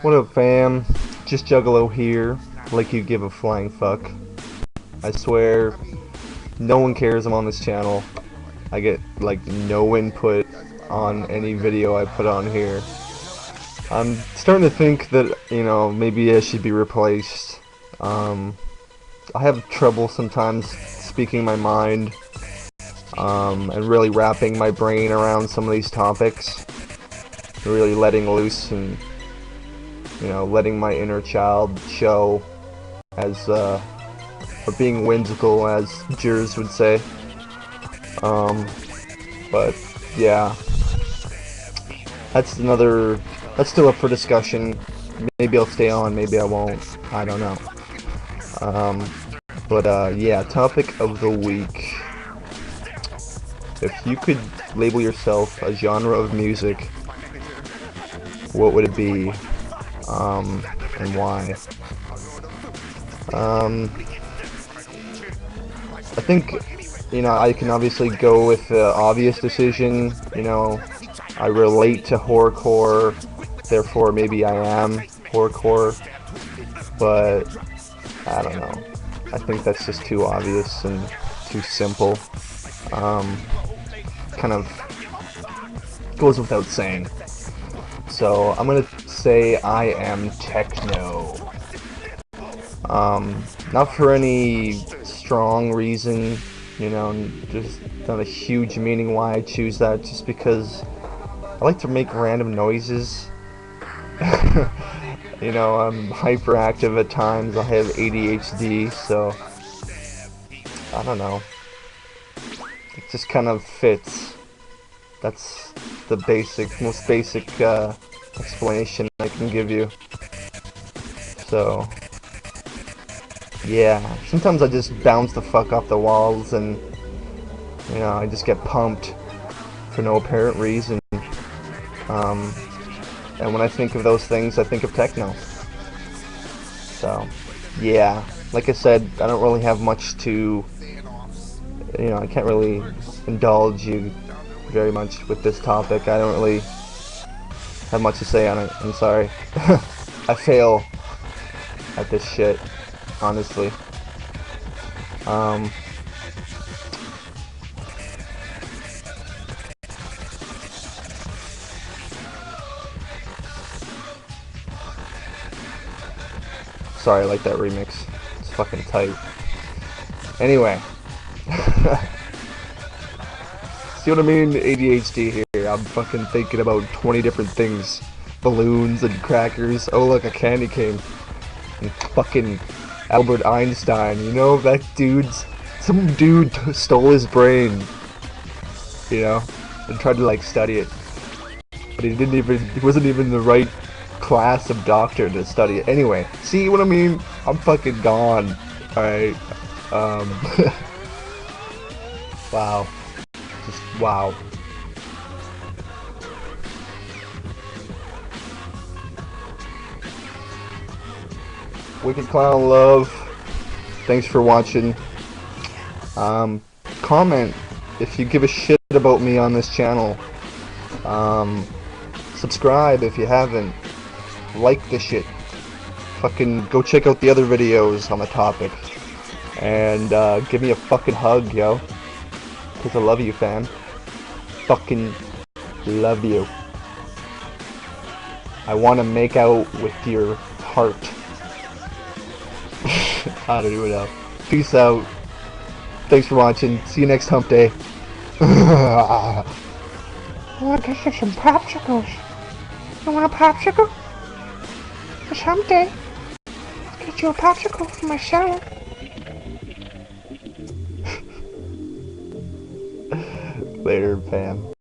What up, fam? Just Juggalo here, like you give a flying fuck. I swear, no one cares I'm on this channel. I get, like, no input on any video I put on here. I'm starting to think that, maybe I should be replaced. I have trouble sometimes speaking my mind, and really wrapping my brain around some of these topics. Really letting loose and letting my inner child show as, or being whimsical, as Jers would say. But, yeah. That's still up for discussion. Maybe I'll stay on, maybe I won't. I don't know. Yeah, topic of the week. If you could label yourself a genre of music, what would it be? And why? I think, I can obviously go with the obvious decision. I relate to horrorcore, therefore maybe I am horrorcore, but I don't know. I think that's just too obvious and too simple. Kind of goes without saying. So I'm gonna say I am techno. Not for any strong reason, there's not a huge meaning why I choose that, just because I like to make random noises. I'm hyperactive at times. I have ADHD, so I don't know. It just kind of fits. That's the most basic explanation I can give you. So, yeah. Sometimes I just bounce the fuck off the walls and, I just get pumped for no apparent reason. And when I think of those things, I think of techno. So, yeah. Like I said, I don't really have much to, I can't really indulge you very much with this topic. I don't really have much to say on it. I'm sorry. I fail at this shit, honestly. Sorry, I like that remix. It's fucking tight. Anyway. See what I mean? ADHD here. I'm fucking thinking about 20 different things. Balloons and crackers. Oh look, a candy cane. And fucking Albert Einstein. That some dude stole his brain. And tried to study it. But he wasn't even the right class of doctor to study it. Anyway, see what I mean? I'm fucking gone. Alright. Wow. Just wow. Wicked Clown Love. Thanks for watching. Comment if you give a shit about me on this channel. Subscribe if you haven't. Like the shit. Fucking go check out the other videos on the topic. And give me a fucking hug, yo. Cause I love you, fam. Fucking love you. I wanna make out with your heart. I don't even know. Peace out. Thanks for watching. See you next hump day. I wanna get you some popsicles. You want a popsicle? It's hump day. I'll get you a popsicle for my shower. Later, fam.